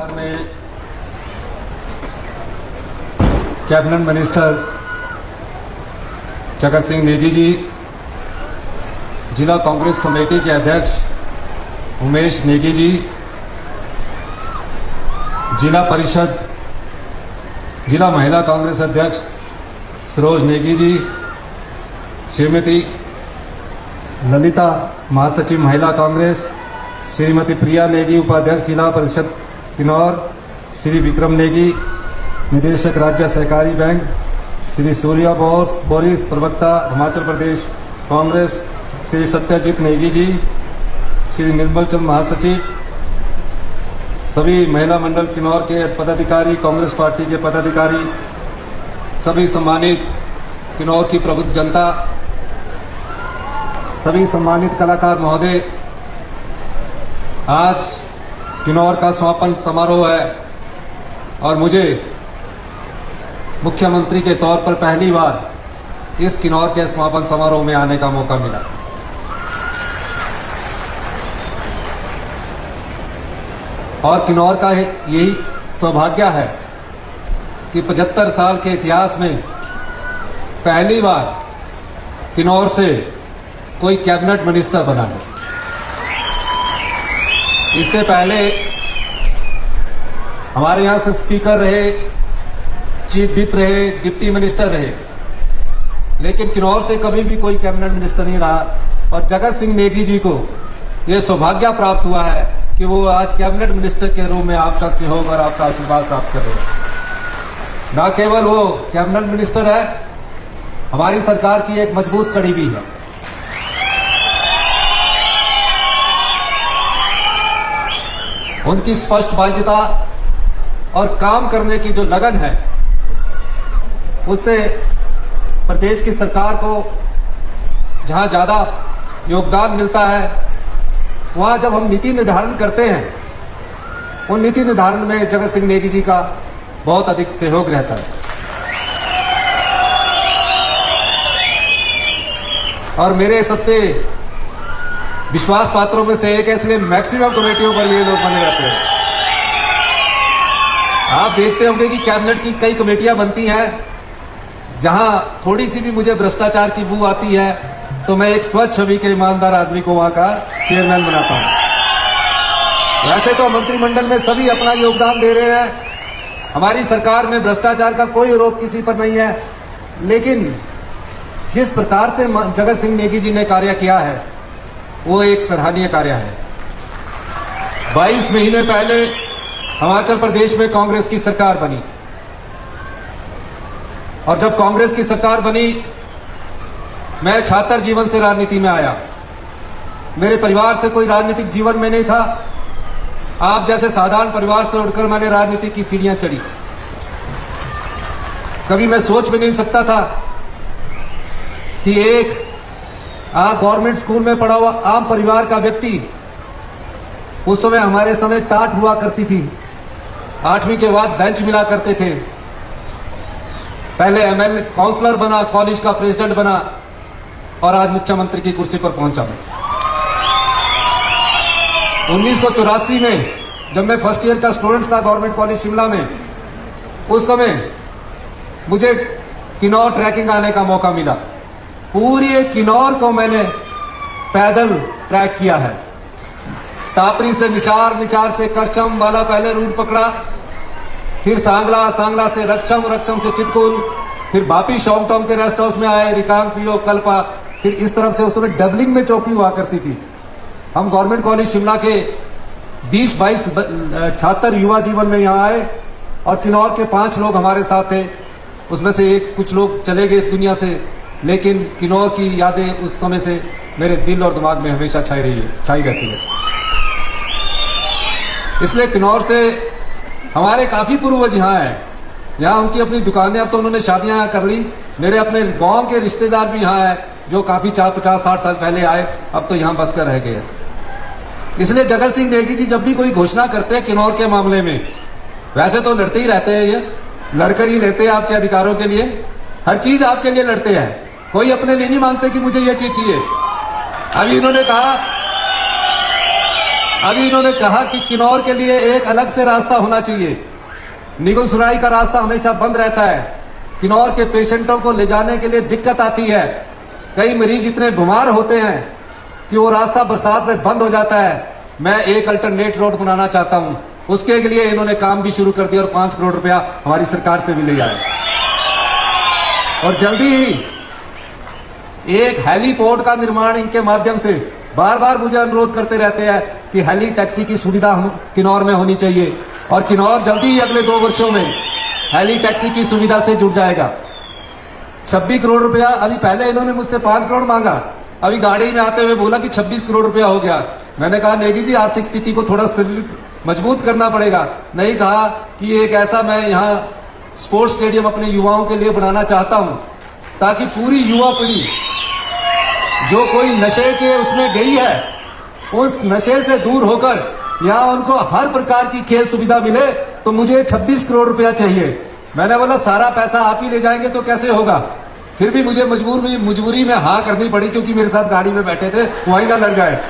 सरकार में cabinet minister Jagat Singh Negi ji, जिला कांग्रेस कमेटी के अध्यक्ष उमेश नेगी जी, जिला परिषद जिला महिला कांग्रेस अध्यक्ष सरोज नेगी जी, श्रीमती ललिता महासचिव महिला कांग्रेस, श्रीमती प्रिया नेगी उपाध्यक्ष जिला परिषद किन्नौर, श्री विक्रम नेगी निदेशक राज्य सहकारी बैंक, श्री सूर्या बोरिस प्रवक्ता हिमाचल प्रदेश कांग्रेस, श्री सत्यजीत नेगी जी, श्री निर्मल चंद महासचिव, सभी महिला मंडल किन्नौर के पदाधिकारी, कांग्रेस पार्टी के पदाधिकारी, सभी सम्मानित किन्नौर की प्रबुद्ध जनता, सभी सम्मानित कलाकार महोदय, आज किन्नौर का समापन समारोह है और मुझे मुख्यमंत्री के तौर पर पहली बार इस किन्नौर के समापन समारोह में आने का मौका मिला। और किन्नौर का यही सौभाग्य है कि 75 साल के इतिहास में पहली बार किन्नौर से कोई कैबिनेट मिनिस्टर बना है। इससे पहले हमारे यहां से स्पीकर रहे, चीफ विप रहे, डिप्टी मिनिस्टर रहे, लेकिन किन्नौर से कभी भी कोई कैबिनेट मिनिस्टर नहीं रहा। और जगत सिंह नेगी जी को यह सौभाग्य प्राप्त हुआ है कि वो आज कैबिनेट मिनिस्टर के रूप में आपका सहयोग और आपका आशीर्वाद प्राप्त कर रहे हैं। न केवल वो कैबिनेट मिनिस्टर है, हमारी सरकार की एक मजबूत कड़ी भी है। उनकी स्पष्ट बाध्यता और काम करने की जो लगन है, उससे प्रदेश की सरकार को जहां ज्यादा योगदान मिलता है, वहां जब हम नीति निर्धारण करते हैं, उन नीति निर्धारण में जगत सिंह नेगी जी का बहुत अधिक सहयोग रहता है। और मेरे सबसे विश्वास पात्रों में से एक है, इसलिए मैक्सिमम कमेटियों पर ये लोग बने रहते हैं। आप देखते होंगे कि कैबिनेट की कई कमेटियां बनती हैं, जहां थोड़ी सी भी मुझे भ्रष्टाचार की बू आती है तो मैं एक स्वच्छ छवि के ईमानदार आदमी को वहां का चेयरमैन बनाता हूं। वैसे तो मंत्रिमंडल में सभी अपना योगदान दे रहे हैं, हमारी सरकार में भ्रष्टाचार का कोई आरोप किसी पर नहीं है, लेकिन जिस प्रकार से जगत सिंह नेगी जी ने कार्य किया है वो एक सराहनीय कार्य है। 22 महीने पहले हिमाचल प्रदेश में कांग्रेस की सरकार बनी, और जब कांग्रेस की सरकार बनी, मैं छात्र जीवन से राजनीति में आया। मेरे परिवार से कोई राजनीतिक जीवन में नहीं था। आप जैसे साधारण परिवार से उठकर मैंने राजनीति की सीढ़ियां चढ़ी। कभी मैं सोच भी नहीं सकता था कि एक गवर्नमेंट स्कूल में पढ़ा हुआ आम परिवार का व्यक्ति, उस समय हमारे समय टाट हुआ करती थी, 8वीं के बाद बेंच मिला करते थे। पहले एमएलए काउंसलर बना, कॉलेज का प्रेसिडेंट बना, और आज मुख्यमंत्री की कुर्सी पर पहुंचा मैं। 1984 में जब मैं फर्स्ट ईयर का स्टूडेंट था गवर्नमेंट कॉलेज शिमला में, उस समय मुझे किन्नौर ट्रैकिंग आने का मौका मिला। पूरी किन्नौर को मैंने पैदल ट्रैक किया है। टापरी से निचार, निचार से करचम वाला पहले रूट पकड़ा, फिर सांगला, सांगला से रक्षम, रक्षम से चितकुल, फिर वापिस शॉन्ग टॉन्ग के रेस्ट हाउस में आए, रिकांग, पियो, कल्पा, फिर इस तरफ से उस समय डबलिंग में चौकी हुआ करती थी। हम गवर्नमेंट कॉलेज शिमला के 20-22 छात्र युवा जीवन में यहाँ आए, और किन्नौर के 5 लोग हमारे साथ थे। उसमें से कुछ लोग चले गए इस दुनिया से, लेकिन किन्नौर की यादें उस समय से मेरे दिल और दिमाग में हमेशा छाई रहती है। इसलिए किन्नौर से हमारे काफी पूर्वज यहाँ हैं, यहाँ उनकी अपनी दुकानें, अब तो उन्होंने शादियां यहाँ कर ली। मेरे अपने गांव के रिश्तेदार भी यहाँ हैं, जो काफी 50-60 साल पहले आए, अब तो यहाँ बसकर रह गए। इसलिए जगत सिंह नेगी जी जब भी कोई घोषणा करते हैं किन्नौर के मामले में, वैसे तो लड़ते ही रहते हैं, ये लड़कर ही लेते हैं आपके अधिकारों के लिए, हर चीज आपके लिए लड़ते हैं, कोई अपने लिए नहीं मांगते कि मुझे ये चीज चाहिए। अभी इन्होंने कहा, अभी इन्होंने कहा कि किन्नौर के लिए एक अलग से रास्ता होना चाहिए। निगुल सुराई का रास्ता हमेशा बंद रहता है। किन्नौर के पेशेंटों को ले जाने के लिए दिक्कत आती है। कई मरीज इतने बीमार होते हैं कि वो रास्ता बरसात में बंद हो जाता है। मैं एक अल्टरनेट रोड बनाना चाहता हूं। उसके लिए इन्होंने काम भी शुरू कर दिया और 5 करोड़ रुपया हमारी सरकार से भी ले आए। और जल्दी ही एक हेलीपोर्ट का निर्माण इनके माध्यम से, बार बार मुझे अनुरोध करते रहते हैं कि हेली टैक्सी की सुविधा किन्नौर में होनी चाहिए। और किन्नौर जल्दी ही अगले 2 वर्षों में हेली टैक्सी की सुविधा से जुड़ जाएगा। 26 करोड़ रुपया, अभी पहले इन्होंने मुझसे 5 करोड़ मांगा, अभी गाड़ी में आते हुए बोला कि 26 करोड़ रुपया हो गया। मैंने कहा नेगी जी, आर्थिक स्थिति को थोड़ा मजबूत करना पड़ेगा। नहीं, कहा कि एक ऐसा मैं यहाँ स्पोर्ट्स स्टेडियम अपने युवाओं के लिए बनाना चाहता हूं, ताकि पूरी युवा पीढ़ी जो कोई नशे के उसमें गई है, उस नशे से दूर होकर यहाँ उनको हर प्रकार की खेल सुविधा मिले। तो मुझे 26 करोड़ रुपया चाहिए। मैंने बोला सारा पैसा आप ही ले जाएंगे तो कैसे होगा। फिर भी मुझे मजबूरी में हाँ करनी पड़ी, क्योंकि मेरे साथ गाड़ी में बैठे थे, वहीं ना लग जाए।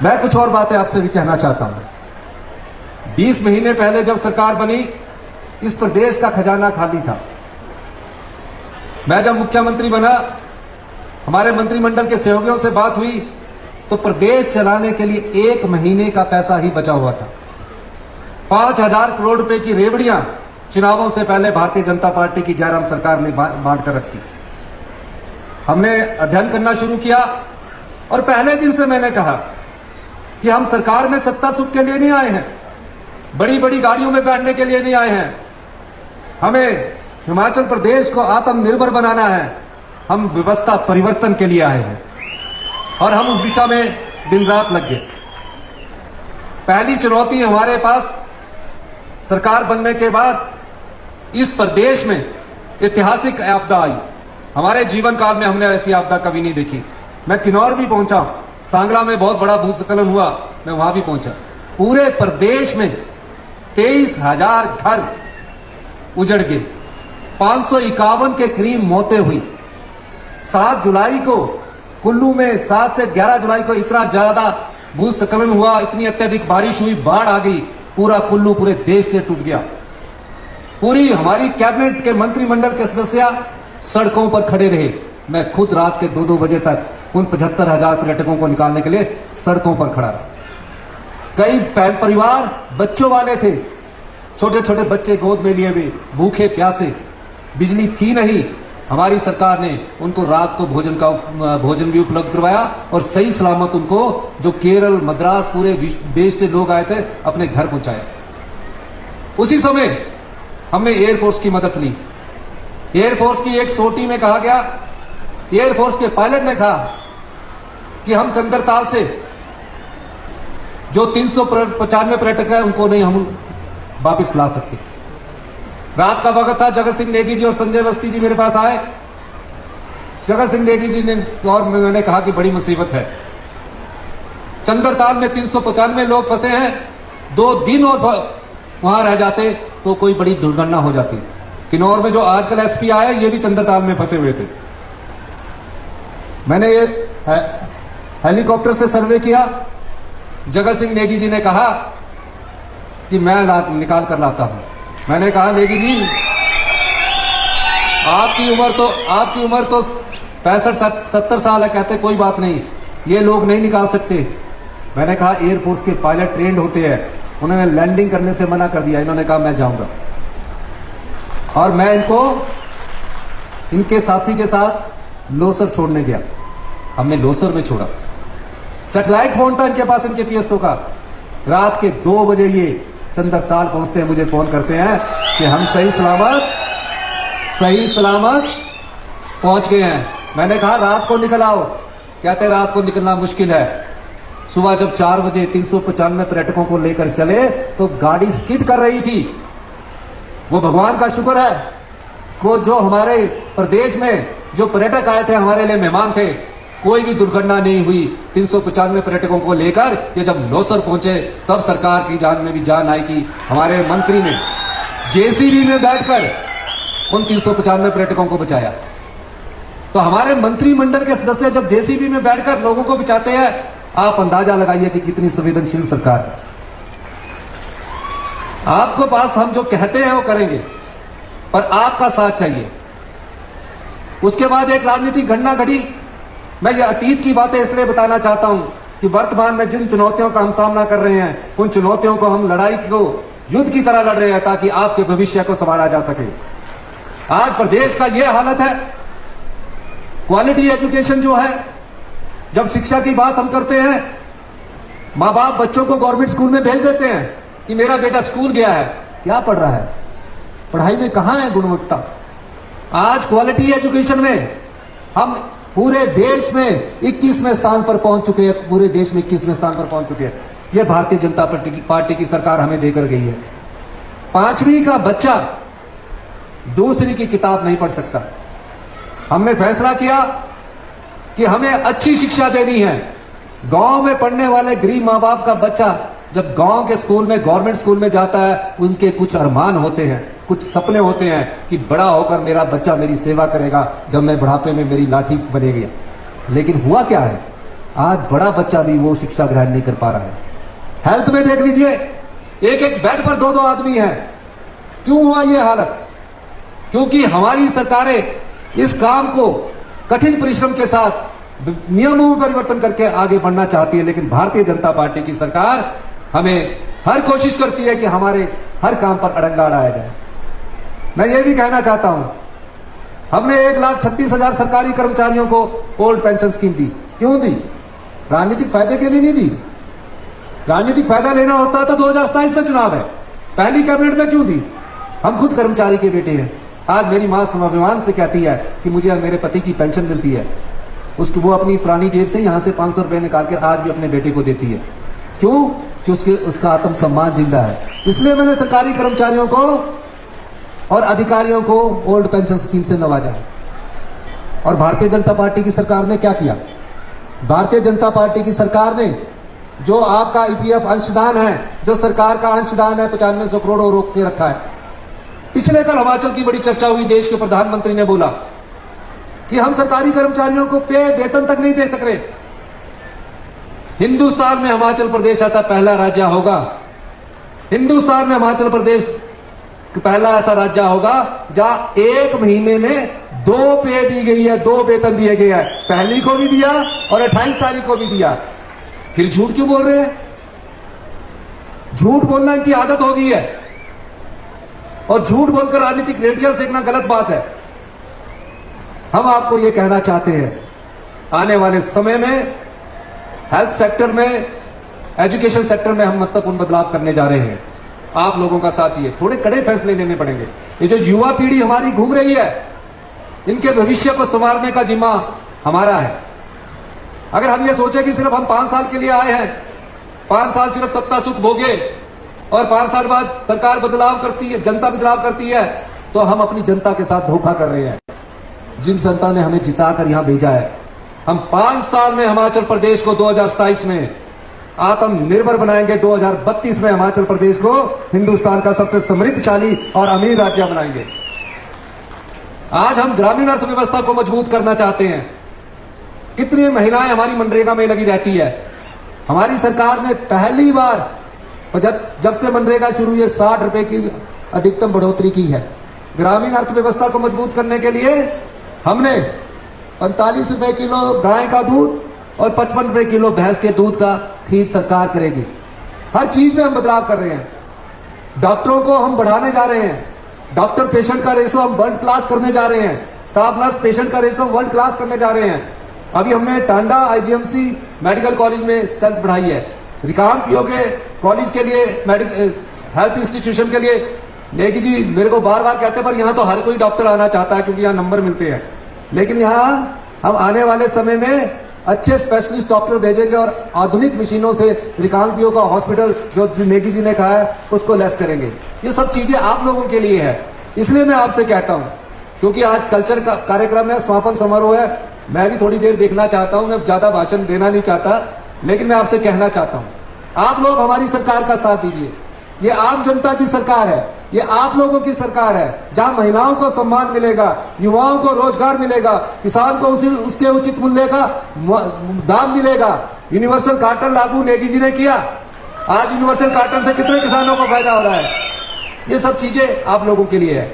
मैं कुछ और बातें आपसे भी कहना चाहता हूं। 20 महीने पहले जब सरकार बनी, इस प्रदेश का खजाना खाली था। मैं जब मुख्यमंत्री बना, हमारे मंत्रिमंडल के सहयोगियों से बात हुई तो प्रदेश चलाने के लिए 1 महीने का पैसा ही बचा हुआ था। 5000 करोड़ रुपए की रेवड़ियां चुनावों से पहले भारतीय जनता पार्टी की जयराम सरकार ने बांट कर रखी। हमने अध्ययन करना शुरू किया और पहले दिन से मैंने कहा कि हम सरकार में सत्ता सुख के लिए नहीं आए हैं, बड़ी बड़ी गाड़ियों में बैठने के लिए नहीं आए हैं। हमें हिमाचल प्रदेश को आत्मनिर्भर बनाना है। हम व्यवस्था परिवर्तन के लिए आए हैं और हम उस दिशा में दिन रात लग गए। पहली चुनौती हमारे पास सरकार बनने के बाद इस प्रदेश में ऐतिहासिक आपदा आई। हमारे जीवन काल में हमने ऐसी आपदा कभी नहीं देखी। मैं किन्नौर भी पहुंचा, सांगला में बहुत बड़ा भूस्खलन हुआ, मैं वहां भी पहुंचा। पूरे प्रदेश में 23,000 घर उजड़ गए, 551 के करीब मौतें हुई। 7 जुलाई को कुल्लू में 7 से 11 जुलाई को इतना ज्यादा भूस्खलन हुआ, इतनी अत्यधिक बारिश हुई, बाढ़ आ गई, पूरा कुल्लू पूरे देश से टूट गया। पूरी हमारी कैबिनेट के मंत्रिमंडल के सदस्य सड़कों पर खड़े रहे। मैं खुद रात के 2-2 बजे तक उन 75,000 पर्यटकों को निकालने के लिए सड़कों पर खड़ा रहा। कई परिवार बच्चों वाले थे, छोटे छोटे बच्चे गोद में लिए हुए, भूखे प्यासे, बिजली थी नहीं। हमारी सरकार ने उनको रात को भोजन भी उपलब्ध करवाया और सही सलामत उनको, जो केरल, मद्रास, पूरे देश से लोग आए थे, अपने घर पहुंचाया। उसी समय हमने एयरफोर्स की मदद ली। एयरफोर्स की एक सोटी में कहा गया, एयरफोर्स के पायलट ने कहा कि हम चंद्रताल से जो 395 पर्यटक है उनको नहीं हम वापिस ला सकते। रात का वक्त था, जगत सिंह नेगी जी और संजय अवस्थी जी मेरे पास आए। जगत सिंह नेगी जी ने और मैंने कहा कि बड़ी मुसीबत है, चंद्रताल में 395 लोग फंसे हैं, 2 दिन और वहां रह जाते तो कोई बड़ी दुर्घटना हो जाती। किन्नौर में जो आजकल एसपी आया, ये भी चंद्रताल में फंसे हुए थे। मैंने ये हेलीकॉप्टर से सर्वे किया। जगत सिंह नेगी जी ने कहा कि मैं निकाल कर लाता हूं। मैंने कहा नेगी जी, आपकी उम्र तो 65-70 साल है। कहते कोई बात नहीं, ये लोग नहीं निकाल सकते। मैंने कहा एयरफोर्स के पायलट ट्रेंड होते हैं, उन्होंने लैंडिंग करने से मना कर दिया। इन्होंने कहा मैं जाऊंगा, और मैं इनके साथी के साथ लोसर छोड़ने गया। हमने लोसर में छोड़ा। सैटेलाइट फोन था इनके पास, इनके पीएसओ का। रात के 2 बजे ये चंद्रताल पहुंचते हैं, मुझे फोन करते हैं कि हम सही सलामत पहुंच गए हैं। मैंने कहा रात को निकल आओ। कहते रात को निकलना मुश्किल है। सुबह जब 4 बजे 395 पर्यटकों को लेकर चले तो गाड़ी स्किड कर रही थी। वो भगवान का शुक्र है को जो हमारे प्रदेश में जो पर्यटक आए थे, हमारे लिए मेहमान थे, कोई भी दुर्घटना नहीं हुई। 395 पर्यटकों को लेकर ये जब लोसर पहुंचे तब सरकार की जान में भी जान आई कि हमारे मंत्री ने जेसीबी में बैठकर उन 395 पर्यटकों को बचाया। तो हमारे मंत्रिमंडल के सदस्य जब जेसीबी में बैठकर लोगों को बिचाते हैं, आप अंदाजा लगाइए कि कितनी संवेदनशील सरकार है। आपको पास हम जो कहते हैं वो करेंगे, पर आपका साथ चाहिए। उसके बाद एक राजनीतिक घटना घटी। मैं ये अतीत की बातें इसलिए बताना चाहता हूं कि वर्तमान में जिन चुनौतियों का हम सामना कर रहे हैं, उन चुनौतियों को हम लड़ाई को युद्ध की तरह लड़ रहे हैं ताकि आपके भविष्य को संवारा जा सके। आज प्रदेश का यह हालत है। क्वालिटी एजुकेशन जो है, जब शिक्षा की बात हम करते हैं, मां बाप बच्चों को गवर्नमेंट स्कूल में भेज देते हैं कि मेरा बेटा स्कूल गया है, क्या पढ़ रहा है, पढ़ाई में कहां है गुणवत्ता। आज क्वालिटी एजुकेशन में हम पूरे देश में 21वें स्थान पर पहुंच चुके हैं। पूरे देश में 21वें स्थान पर पहुंच चुके हैं। यह भारतीय जनता पार्टी की सरकार हमें देकर गई है। 5वीं का बच्चा दूसरी की किताब नहीं पढ़ सकता। हमने फैसला किया कि हमें अच्छी शिक्षा देनी है। गांव में पढ़ने वाले गरीब मां बाप का बच्चा जब गांव के स्कूल में, गवर्नमेंट स्कूल में जाता है, उनके कुछ अरमान होते हैं, कुछ सपने होते हैं कि बड़ा होकर मेरा बच्चा मेरी सेवा करेगा, जब मैं बुढ़ापे में मेरी लाठी बनेगी। लेकिन हुआ क्या है, आज बड़ा बच्चा भी वो शिक्षा ग्रहण नहीं कर पा रहा है। हेल्थ में देख लीजिए, एक एक बेड पर 2-2 आदमी हैं। क्यों हुआ ये हालत? क्योंकि हमारी सरकारें इस काम को कठिन परिश्रम के साथ नियमों में परिवर्तन करके आगे बढ़ना चाहती है, लेकिन भारतीय जनता पार्टी की सरकार हमें हर कोशिश करती है कि हमारे हर काम पर अड़ंगा अड़ाया जाए। मैं ये भी कहना चाहता हूं, हमने 1,36,000 सरकारी कर्मचारियों को ओल्ड पेंशन स्कीम दी। क्यों दी? राजनीतिक फायदे के लिए नहीं दी। राजनीतिक फायदा लेना होता तो 2027 में चुनाव है, पहली कैबिनेट में क्यों दी? हम खुद कर्मचारी के बेटे हैं। आज मेरी मां स्वाभिमान से कहती है कि मुझे मेरे पति की पेंशन मिलती है, उसकी वो अपनी पुरानी जेब से यहां से 500 रुपए निकाल कर आज भी अपने बेटे को देती है। क्यों? कि उसका आत्मसम्मान जिंदा है। इसलिए मैंने सरकारी कर्मचारियों को और अधिकारियों को ओल्ड पेंशन स्कीम से नवाजा है। और भारतीय जनता पार्टी की सरकार ने क्या किया? भारतीय जनता पार्टी की सरकार ने जो आपका ईपीएफ अंशदान है, जो सरकार का अंशदान है, 9500 करोड़ रोक के रखा है। पिछले कल हिमाचल की बड़ी चर्चा हुई। देश के प्रधानमंत्री ने बोला कि हम सरकारी कर्मचारियों को वेतन तक नहीं दे सक रहे। हिंदुस्तान में हिमाचल प्रदेश ऐसा पहला राज्य होगा, हिंदुस्तान में हिमाचल प्रदेश पहला ऐसा राज्य होगा जहां 1 महीने में 2 पे दी गई है, 2 वेतन दिए गए हैं। पहली को भी दिया और 28 तारीख को भी दिया। फिर झूठ क्यों बोल रहे हैं? झूठ बोलना इनकी आदत हो गई है और झूठ बोलकर राजनीतिक रेडियल सेकना गलत बात है। हम आपको यह कहना चाहते हैं, आने वाले समय में हेल्थ सेक्टर में, एजुकेशन सेक्टर में हम महत्वपूर्ण बदलाव करने जा रहे हैं। आप लोगों का साथ चाहिए, थोड़े कड़े फैसले लेने पड़ेंगे। ये जो युवा पीढ़ी हमारी घूम रही है, इनके भविष्य को संवारने का जिम्मा हमारा है। अगर हम ये सोचे कि सिर्फ हम 5 साल के लिए आए हैं, 5 साल सिर्फ सत्ता सुख भोगे और 5 साल बाद सरकार बदलाव करती है, जनता बदलाव करती है, तो हम अपनी जनता के साथ धोखा कर रहे हैं। जिन जनता ने हमें जिताकर यहां भेजा है, हम 5 साल में हिमाचल प्रदेश को 2027 में आत्मनिर्भर बनाएंगे। 2032 में हिमाचल प्रदेश को हिंदुस्तान का सबसे समृद्धशाली और अमीर राज्य बनाएंगे। आज हम ग्रामीण अर्थव्यवस्था को मजबूत करना चाहते हैं। कितनी महिलाएं हमारी मनरेगा में लगी रहती है। हमारी सरकार ने पहली बार जब से मनरेगा शुरू हुई है 60 रुपए की अधिकतम बढ़ोतरी की है। ग्रामीण अर्थव्यवस्था को मजबूत करने के लिए हमने 45 रुपए किलो गाय का दूध और 55 रुपए किलो भैंस के दूध का खरीद सरकार करेगी। हर चीज में हम बदलाव कर रहे हैं। डॉक्टरों को हम बढ़ाने जा रहे हैं। डॉक्टर पेशेंट का रेशो हम वर्ल्ड क्लास करने जा रहे हैं। स्टाफ नर्स पेशेंट का रेशो वर्ल्ड क्लास करने जा रहे हैं। अभी हमने टांडा आईजीएमसी मेडिकल कॉलेज में स्ट्रेंथ बढ़ाई है। रिकांगपिओ के कॉलेज के लिए, हेल्थ इंस्टीट्यूशन के लिए, नेगी जी मेरे को बार बार कहते हैं पर यहाँ तो हर कोई डॉक्टर आना चाहता है क्योंकि यहाँ नंबर मिलते हैं। लेकिन यहाँ हम आने वाले समय में अच्छे स्पेशलिस्ट डॉक्टर भेजेंगे और आधुनिक मशीनों से रिकांगपिओ का हॉस्पिटल जो नेगी जी ने कहा है उसको लेस करेंगे। ये सब चीजें आप लोगों के लिए है। इसलिए मैं आपसे कहता हूं, क्योंकि आज कल्चर का कार्यक्रम है, समापन समारोह है, मैं भी थोड़ी देर देखना चाहता हूं। मैं ज्यादा भाषण देना नहीं चाहता, लेकिन मैं आपसे कहना चाहता हूं, आप लोग हमारी सरकार का साथ दीजिए। ये आम जनता की सरकार है। ये आप लोगों की सरकार है, जहां महिलाओं को सम्मान मिलेगा, युवाओं को रोजगार मिलेगा, किसान को उसके उचित मूल्य का दाम मिलेगा। यूनिवर्सल कार्टन लागू नेगी जी ने किया, आज यूनिवर्सल कार्टन से कितने किसानों को फायदा हो रहा है। ये सब चीजें आप लोगों के लिए है।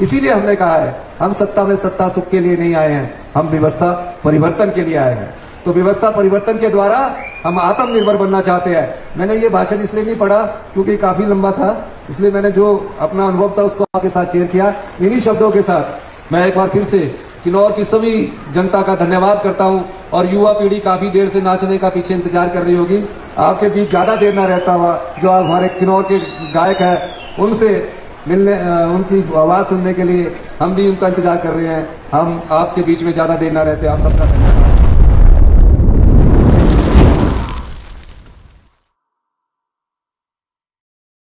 इसीलिए हमने कहा है हम सत्ता में सत्ता सुख के लिए नहीं आए हैं, हम व्यवस्था परिवर्तन के लिए आए हैं। तो व्यवस्था परिवर्तन के द्वारा हम आत्मनिर्भर बनना चाहते हैं। मैंने ये भाषण इसलिए नहीं पढ़ा क्योंकि काफी लंबा था, इसलिए मैंने जो अपना अनुभव था उसको आपके साथ शेयर किया। इन्हीं शब्दों के साथ मैं एक बार फिर से किन्नौर की सभी जनता का धन्यवाद करता हूं। और युवा पीढ़ी काफी देर से नाचने का पीछे इंतजार कर रही होगी, आपके बीच ज्यादा देर ना रहता हुआ जो आप हमारे किन्नौर के गायक है उनसे मिलने, उनकी आवाज सुनने के लिए हम भी उनका इंतजार कर रहे हैं। हम आपके बीच में ज्यादा देर ना रहते, आप सबका धन्यवाद।